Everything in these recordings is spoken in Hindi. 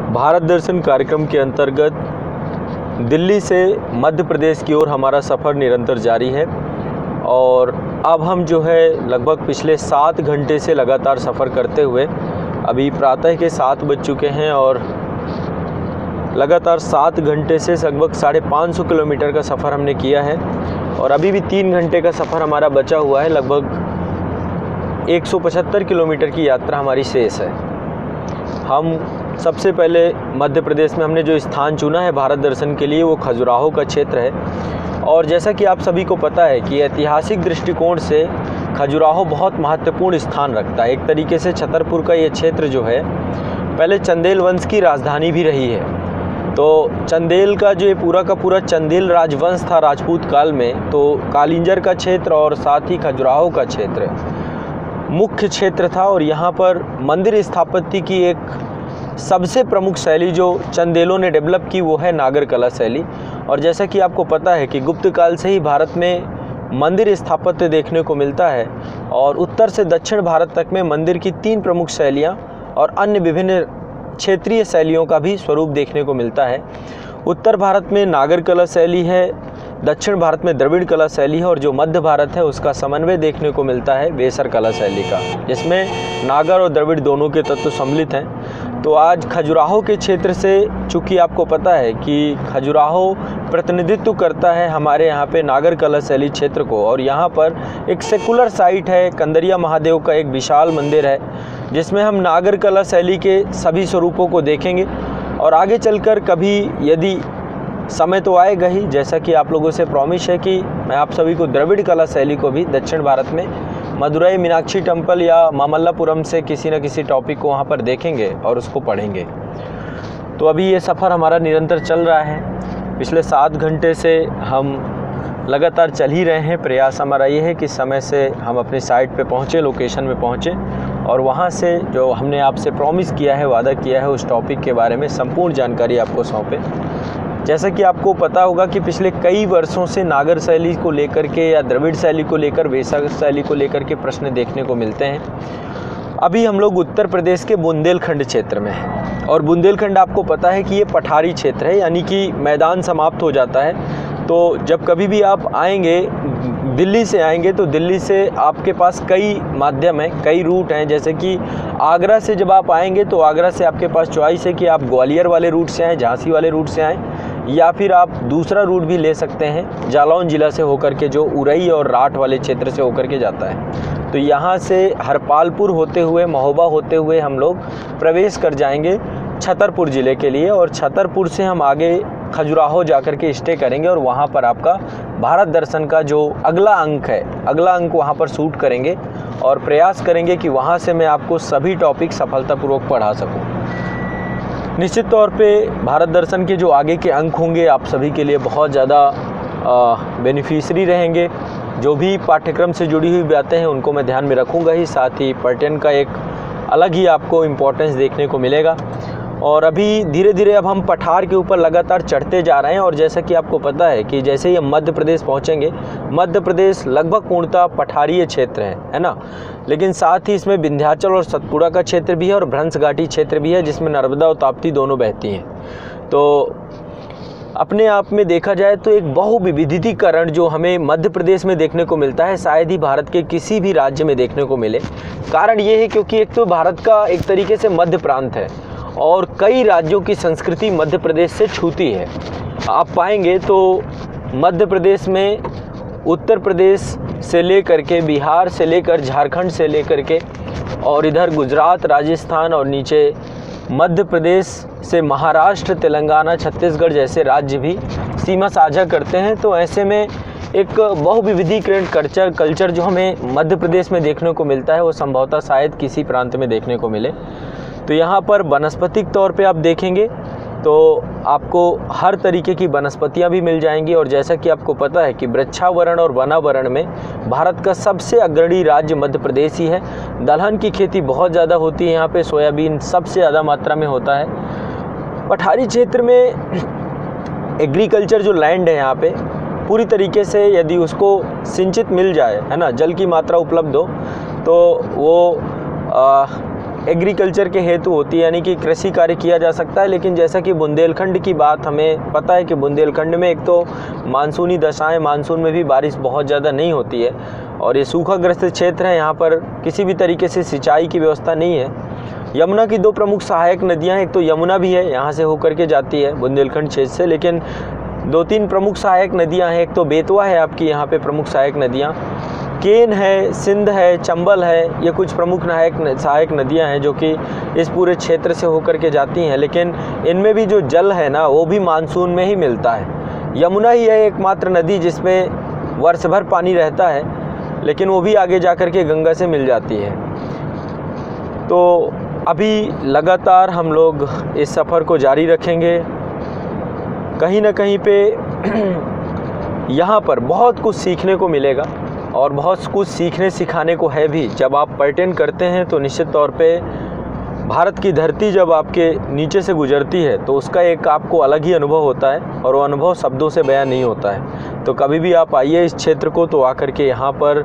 भारत दर्शन कार्यक्रम के अंतर्गत दिल्ली से मध्य प्रदेश की ओर हमारा सफ़र निरंतर जारी है और अब हम जो है लगभग पिछले 7 घंटे से लगातार सफ़र करते हुए अभी प्रातः के 7 बज चुके हैं और लगातार 7 घंटे से लगभग 550 किलोमीटर का सफ़र हमने किया है और अभी भी 3 घंटे का सफ़र हमारा बचा हुआ है। लगभग 175 किलोमीटर की यात्रा हमारी शेष है। हम सबसे पहले मध्य प्रदेश में हमने जो स्थान चुना है भारत दर्शन के लिए वो खजुराहो का क्षेत्र है और जैसा कि आप सभी को पता है कि ऐतिहासिक दृष्टिकोण से खजुराहो बहुत महत्वपूर्ण स्थान रखता है। एक तरीके से छतरपुर का ये क्षेत्र जो है पहले चंदेल वंश की राजधानी भी रही है। तो चंदेल का जो पूरा का पूरा चंदेल राजवंश था राजपूत काल में, तो कालिंजर का क्षेत्र और साथ ही खजुराहो का क्षेत्र मुख्य क्षेत्र था और यहाँ पर मंदिर स्थापत्य की एक सबसे प्रमुख शैली जो चंदेलों ने डेवलप की वो है नागर कला शैली। और जैसा कि आपको पता है कि गुप्त काल से ही भारत में मंदिर स्थापत्य देखने को मिलता है और उत्तर से दक्षिण भारत तक में मंदिर की 3 प्रमुख शैलियाँ और अन्य विभिन्न क्षेत्रीय शैलियों का भी स्वरूप देखने को मिलता है। उत्तर भारत में नागर कला शैली है, दक्षिण भारत में द्रविड़ कला शैली है और जो मध्य भारत है उसका समन्वय देखने को मिलता है वेसर कला शैली का, जिसमें नागर और द्रविड़ दोनों के तत्व सम्मिलित हैं। तो आज खजुराहो के क्षेत्र से, चूँकि आपको पता है कि खजुराहो प्रतिनिधित्व करता है हमारे यहाँ पे नागर कला शैली क्षेत्र को और यहाँ पर एक सेकुलर साइट है, कंदरिया महादेव का एक विशाल मंदिर है जिसमें हम नागर कला शैली के सभी स्वरूपों को देखेंगे और आगे चलकर कभी यदि समय तो आएगा ही, जैसा कि आप लोगों से प्रॉमिस है कि मैं आप सभी को द्रविड़ कला शैली को भी दक्षिण भारत में मदुरई मीनाक्षी टेम्पल या मामल्लापुरम से किसी न किसी टॉपिक को वहाँ पर देखेंगे और उसको पढ़ेंगे। तो अभी ये सफ़र हमारा निरंतर चल रहा है। पिछले 7 घंटे से हम लगातार चल ही रहे हैं। प्रयास हमारा ये है कि समय से हम अपनी साइट पे पहुँचे, लोकेशन में पहुँचे और वहाँ से जो हमने आपसे प्रॉमिस किया है, वादा किया है, उस टॉपिक के बारे में संपूर्ण जानकारी आपको सौंपे। जैसा कि आपको पता होगा कि पिछले कई वर्षों से नागर शैली को लेकर के या द्रविड़ शैली को लेकर, वेसर शैली को लेकर के प्रश्न देखने को मिलते हैं। अभी हम लोग उत्तर प्रदेश के बुंदेलखंड क्षेत्र में हैं और बुंदेलखंड आपको पता है कि ये पठारी क्षेत्र है, यानी कि मैदान समाप्त हो जाता है। तो जब कभी भी आप आएंगे, दिल्ली से आएंगे तो दिल्ली से आपके पास कई माध्यम हैं, कई रूट हैं। जैसे कि आगरा से जब आप आएंगे तो आगरा से आपके पास चॉइस है कि आप ग्वालियर वाले रूट से आएँ, झांसी वाले रूट से आएँ, या फिर आप दूसरा रूट भी ले सकते हैं जालौन ज़िला से होकर के, जो उरई और राठ वाले क्षेत्र से होकर के जाता है। तो यहाँ से हरपालपुर होते हुए, महोबा होते हुए हम लोग प्रवेश कर जाएंगे छतरपुर ज़िले के लिए और छतरपुर से हम आगे खजुराहो जाकर के स्टे करेंगे और वहाँ पर आपका भारत दर्शन का जो अगला अंक है, अगला अंक वहाँ पर शूट करेंगे और प्रयास करेंगे कि वहाँ से मैं आपको सभी टॉपिक सफलतापूर्वक पढ़ा सकूँ। निश्चित तौर पे भारत दर्शन के जो आगे के अंक होंगे आप सभी के लिए बहुत ज़्यादा बेनिफिशियरी रहेंगे। जो भी पाठ्यक्रम से जुड़ी हुई बातें हैं उनको मैं ध्यान में रखूँगा ही, साथ ही पर्यटन का एक अलग ही आपको इम्पोर्टेंस देखने को मिलेगा। और अभी धीरे धीरे अब हम पठार के ऊपर लगातार चढ़ते जा रहे हैं और जैसा कि आपको पता है कि जैसे ही हम मध्य प्रदेश पहुंचेंगे, मध्य प्रदेश लगभग पूर्णतः पठारीय क्षेत्र है ना, लेकिन साथ ही इसमें विंध्याचल और सतपुड़ा का क्षेत्र भी है और भ्रंश घाटी क्षेत्र भी है जिसमें नर्मदा और ताप्ती दोनों बहती हैं। तो अपने आप में देखा जाए तो एक बहुविविधीकरण जो हमें मध्य प्रदेश में देखने को मिलता है शायद ही भारत के किसी भी राज्य में देखने को मिले। कारण ये है क्योंकि एक तो भारत का एक तरीके से मध्य प्रांत है और कई राज्यों की संस्कृति मध्य प्रदेश से छूती है। आप पाएंगे तो मध्य प्रदेश में उत्तर प्रदेश से लेकर के, बिहार से लेकर, झारखंड से लेकर के और इधर गुजरात, राजस्थान और नीचे मध्य प्रदेश से महाराष्ट्र, तेलंगाना, छत्तीसगढ़ जैसे राज्य भी सीमा साझा करते हैं। तो ऐसे में एक बहुविविधीकरण कल्चर जो हमें मध्य प्रदेश में देखने को मिलता है वो संभवतः शायद किसी प्रांत में देखने को मिले। तो यहाँ पर वनस्पतिक तौर पे आप देखेंगे तो आपको हर तरीके की वनस्पतियाँ भी मिल जाएंगी और जैसा कि आपको पता है कि वृक्षावरण और वनावरण में भारत का सबसे अग्रणी राज्य मध्य प्रदेश ही है। दलहन की खेती बहुत ज़्यादा होती है यहाँ पे, सोयाबीन सबसे ज़्यादा मात्रा में होता है। पठारी क्षेत्र में एग्रीकल्चर जो लैंड है यहाँ पे पूरी तरीके से यदि उसको सिंचित मिल जाए, है ना, जल की मात्रा उपलब्ध हो, तो वो एग्रीकल्चर के हेतु होती है, यानी कि कृषि कार्य किया जा सकता है। लेकिन जैसा कि बुंदेलखंड की बात हमें पता है कि बुंदेलखंड में एक तो मानसूनी दशाएं, मानसून में भी बारिश बहुत ज़्यादा नहीं होती है और ये सूखाग्रस्त क्षेत्र है। यहाँ पर किसी भी तरीके से सिंचाई की व्यवस्था नहीं है। यमुना की 2 प्रमुख सहायक नदियाँ हैं, एक तो यमुना भी है, यहाँ से होकर के जाती है बुंदेलखंड क्षेत्र से, लेकिन 2-3 प्रमुख सहायक नदियाँ हैं। एक तो बेतवा है आपकी यहाँ पे प्रमुख सहायक नदियाँ, केन है, सिंध है, चंबल है, ये कुछ प्रमुख सहायक नदियां हैं जो कि इस पूरे क्षेत्र से होकर के जाती हैं। लेकिन इनमें भी जो जल है ना, वो भी मानसून में ही मिलता है। यमुना ही है एकमात्र नदी जिसमें वर्ष भर पानी रहता है, लेकिन वो भी आगे जा कर के गंगा से मिल जाती है। तो अभी लगातार हम लोग इस सफ़र को जारी रखेंगे। कहीं ना कहीं पे यहाँ पर बहुत कुछ सीखने को मिलेगा और बहुत कुछ सीखने सिखाने को है भी। जब आप पर्यटन करते हैं तो निश्चित तौर पे भारत की धरती जब आपके नीचे से गुजरती है तो उसका एक आपको अलग ही अनुभव होता है और वो अनुभव शब्दों से बयान नहीं होता है। तो कभी भी आप आइए इस क्षेत्र को तो आकर के यहाँ पर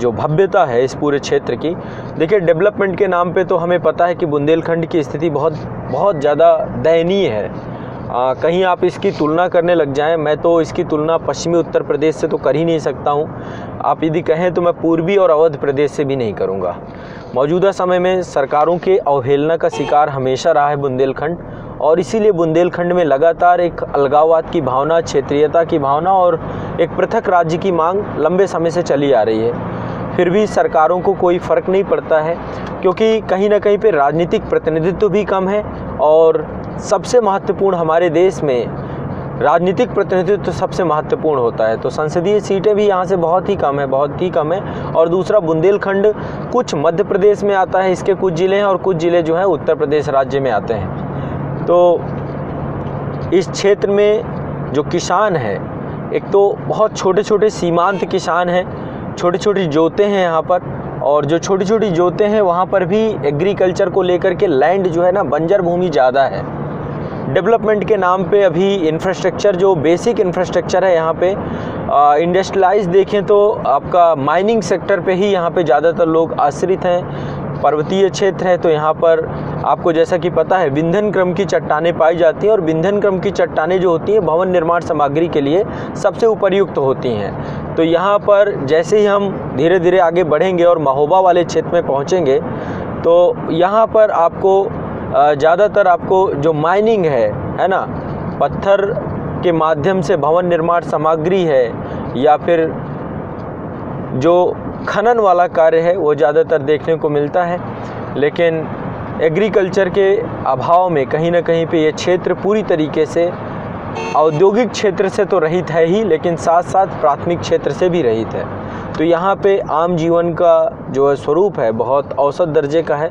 जो भव्यता है इस पूरे क्षेत्र की, देखिए डेवलपमेंट के नाम पे तो हमें पता है कि बुंदेलखंड की स्थिति बहुत ज़्यादा दयनीय है। कहीं आप इसकी तुलना करने लग जाएं, मैं तो इसकी तुलना पश्चिमी उत्तर प्रदेश से तो कर ही नहीं सकता हूं। आप यदि कहें तो मैं पूर्वी और अवध प्रदेश से भी नहीं करूंगा। मौजूदा समय में सरकारों के अवहेलना का शिकार हमेशा रहा है बुंदेलखंड और इसीलिए बुंदेलखंड में लगातार एक अलगाववाद की भावना, क्षेत्रीयता की भावना और एक पृथक राज्य की मांग लंबे समय से चली आ रही है। फिर भी सरकारों को कोई फ़र्क नहीं पड़ता है, क्योंकि कहीं ना कहीं पे राजनीतिक प्रतिनिधित्व भी कम है और सबसे महत्वपूर्ण हमारे देश में राजनीतिक प्रतिनिधित्व सबसे महत्वपूर्ण होता है। तो संसदीय सीटें भी यहाँ से बहुत ही कम है। और दूसरा, बुंदेलखंड कुछ मध्य प्रदेश में आता है, इसके कुछ ज़िले हैं और कुछ ज़िले जो हैं उत्तर प्रदेश राज्य में आते हैं। तो इस क्षेत्र में जो किसान हैं, एक तो बहुत छोटे छोटे सीमांत किसान हैं, छोटी छोटी जोतें हैं यहाँ पर, और जो छोटी छोटी जोतें हैं वहाँ पर भी एग्रीकल्चर को लेकर के लैंड जो है ना, बंजर भूमि ज़्यादा है। डेवलपमेंट के नाम पे अभी इंफ्रास्ट्रक्चर, जो बेसिक इंफ्रास्ट्रक्चर है यहाँ पे, इंडस्ट्रियलाइज देखें तो आपका माइनिंग सेक्टर पे ही यहाँ पे ज़्यादातर लोग आश्रित हैं। पर्वतीय क्षेत्र है तो यहाँ पर आपको जैसा कि पता है विंध्यन क्रम की चट्टानें पाई जाती हैं और विंध्यन क्रम की चट्टानें जो होती हैं भवन निर्माण सामग्री के लिए सबसे उपयुक्त होती हैं। तो यहाँ पर जैसे ही हम धीरे धीरे आगे बढ़ेंगे और महोबा वाले क्षेत्र में पहुँचेंगे तो यहाँ पर आपको ज़्यादातर आपको जो माइनिंग है ना, पत्थर के माध्यम से भवन निर्माण सामग्री है या फिर जो खनन वाला कार्य है वो ज़्यादातर देखने को मिलता है। लेकिन एग्रीकल्चर के अभाव में कहीं ना कहीं पे ये क्षेत्र पूरी तरीके से औद्योगिक क्षेत्र से तो रहित है ही, लेकिन साथ साथ प्राथमिक क्षेत्र से भी रहित है। तो यहाँ पे आम जीवन का जो स्वरूप है बहुत औसत दर्जे का है,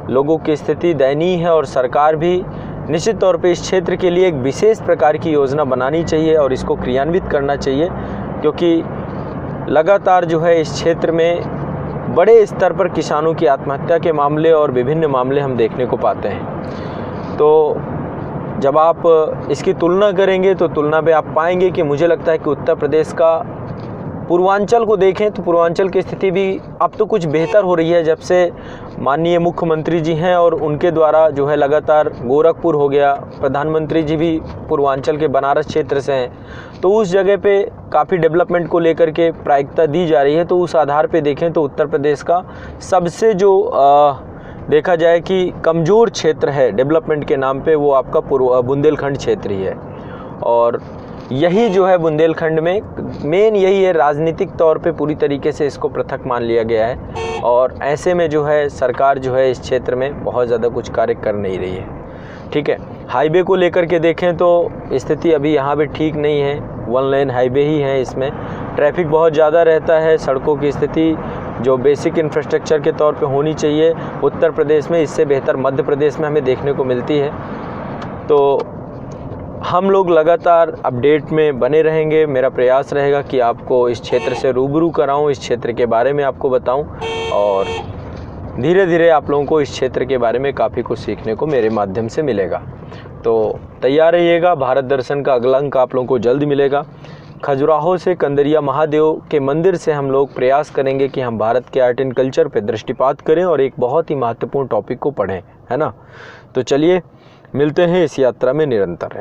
लोगों की स्थिति दयनीय है और सरकार भी निश्चित तौर पे इस क्षेत्र के लिए एक विशेष प्रकार की योजना बनानी चाहिए और इसको क्रियान्वित करना चाहिए, क्योंकि लगातार जो है इस क्षेत्र में बड़े स्तर पर किसानों की आत्महत्या के मामले और विभिन्न मामले हम देखने को पाते हैं। तो जब आप इसकी तुलना करेंगे तो तुलना में आप पाएंगे कि मुझे लगता है कि उत्तर प्रदेश का पूर्वांचल को देखें तो पूर्वांचल की स्थिति भी अब तो कुछ बेहतर हो रही है जब से माननीय मुख्यमंत्री जी हैं और उनके द्वारा जो है लगातार गोरखपुर हो गया, प्रधानमंत्री जी भी पूर्वांचल के बनारस क्षेत्र से हैं, तो उस जगह पे काफ़ी डेवलपमेंट को लेकर के प्राथमिकता दी जा रही है। तो उस आधार पे देखें तो उत्तर प्रदेश का सबसे जो देखा जाए कि कमज़ोर क्षेत्र है डेवलपमेंट के नाम पे वो आपका बुंदेलखंड क्षेत्र ही है। और यही जो है बुंदेलखंड में मेन यही है, राजनीतिक तौर पे पूरी तरीके से इसको पृथक मान लिया गया है और ऐसे में जो है सरकार जो है इस क्षेत्र में बहुत ज़्यादा कुछ कार्य कर नहीं रही है। ठीक है, हाईवे को लेकर के देखें तो स्थिति अभी यहाँ पे ठीक नहीं है, 1 लेन हाईवे ही है, इसमें ट्रैफिक बहुत ज़्यादा रहता है। सड़कों की स्थिति जो बेसिक इंफ्रास्ट्रक्चर के तौर पे होनी चाहिए उत्तर प्रदेश में, इससे बेहतर मध्य प्रदेश में हमें देखने को मिलती है। तो हम लोग लगातार अपडेट में बने रहेंगे। मेरा प्रयास रहेगा कि आपको इस क्षेत्र से रूबरू कराऊं, इस क्षेत्र के बारे में आपको बताऊं और धीरे धीरे आप लोगों को इस क्षेत्र के बारे में काफ़ी कुछ सीखने को मेरे माध्यम से मिलेगा। तो तैयार रहिएगा, भारत दर्शन का अगला अंक आप लोगों को जल्द मिलेगा। खजुराहो से कंदरिया महादेव के मंदिर से हम लोग प्रयास करेंगे कि हम भारत के आर्ट एंड कल्चर पे दृष्टिपात करें और एक बहुत ही महत्वपूर्ण टॉपिक को पढ़ें, है ना। तो चलिए मिलते हैं इस यात्रा में निरंतर।